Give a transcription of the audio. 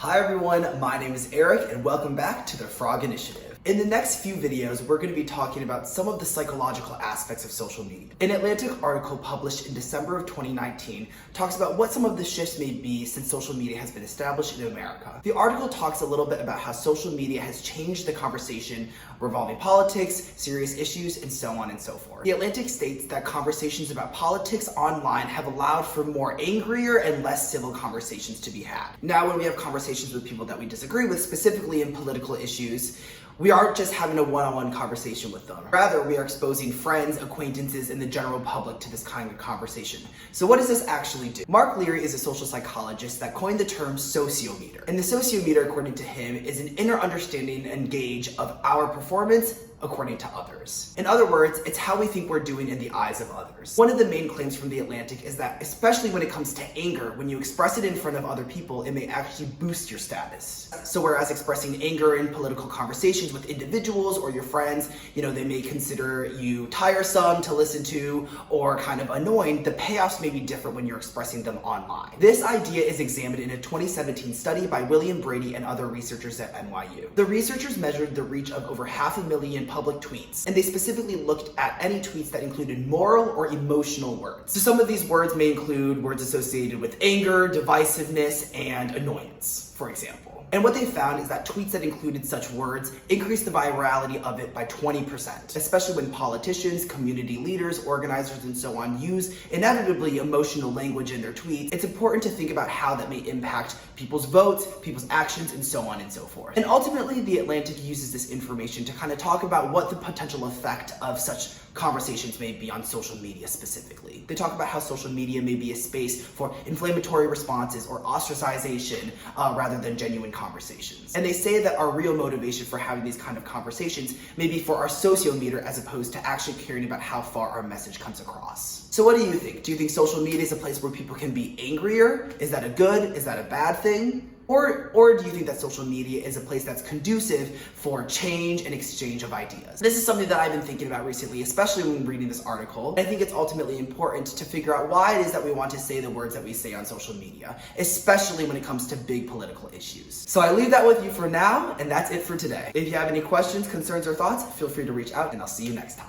Hi everyone, my name is Eric and welcome back to the Frog Initiative. In the next few videos, we're going to be talking about some of the psychological aspects of social media. An Atlantic article published in December of 2019 talks about what some of the shifts may be since social media has been established in America. The article talks a little bit about how social media has changed the conversation revolving politics, serious issues, and so on and so forth. The Atlantic states that conversations about politics online have allowed for more angrier and less civil conversations to be had. Now, when we have conversations with people that we disagree with, specifically in political issues, we aren't just having a one-on-one conversation with them. Rather, we are exposing friends, acquaintances, and the general public to this kind of conversation. So what does this actually do? Mark Leary is a social psychologist that coined the term sociometer. And the sociometer, according to him, is an inner understanding and gauge of our performance according to others. In other words, it's how we think we're doing in the eyes of others. One of the main claims from The Atlantic is that, especially when it comes to anger, when you express it in front of other people, it may actually boost your status. So whereas expressing anger in political conversations with individuals or your friends, they may consider you tiresome to listen to or kind of annoying, the payoffs may be different when you're expressing them online. This idea is examined in a 2017 study by William Brady and other researchers at NYU. The researchers measured the reach of over 500,000 public tweets, and they specifically looked at any tweets that included moral or emotional words. So some of these words may include words associated with anger, divisiveness, and annoyance, for example. And what they found is that tweets that included such words increased the virality of it by 20%, especially when politicians, community leaders, organizers, and so on use inevitably emotional language in their tweets. It's important to think about how that may impact people's votes, people's actions, and so on and so forth. And ultimately, The Atlantic uses this information to kind of talk about what the potential effect of such conversations may be on social media specifically. They talk about how social media may be a space for inflammatory responses or ostracization rather than genuine conversations. And they say that our real motivation for having these kind of conversations may be for our sociometer as opposed to actually caring about how far our message comes across. So what do you think? Do you think social media is a place where people can be angrier? Is that a good? Is that a bad thing? Or do you think that social media is a place that's conducive for change and exchange of ideas? This is something that I've been thinking about recently, especially when reading this article. I think it's ultimately important to figure out why it is that we want to say the words that we say on social media, especially when it comes to big political issues. So I leave that with you for now, and that's it for today. If you have any questions, concerns, or thoughts, feel free to reach out, and I'll see you next time.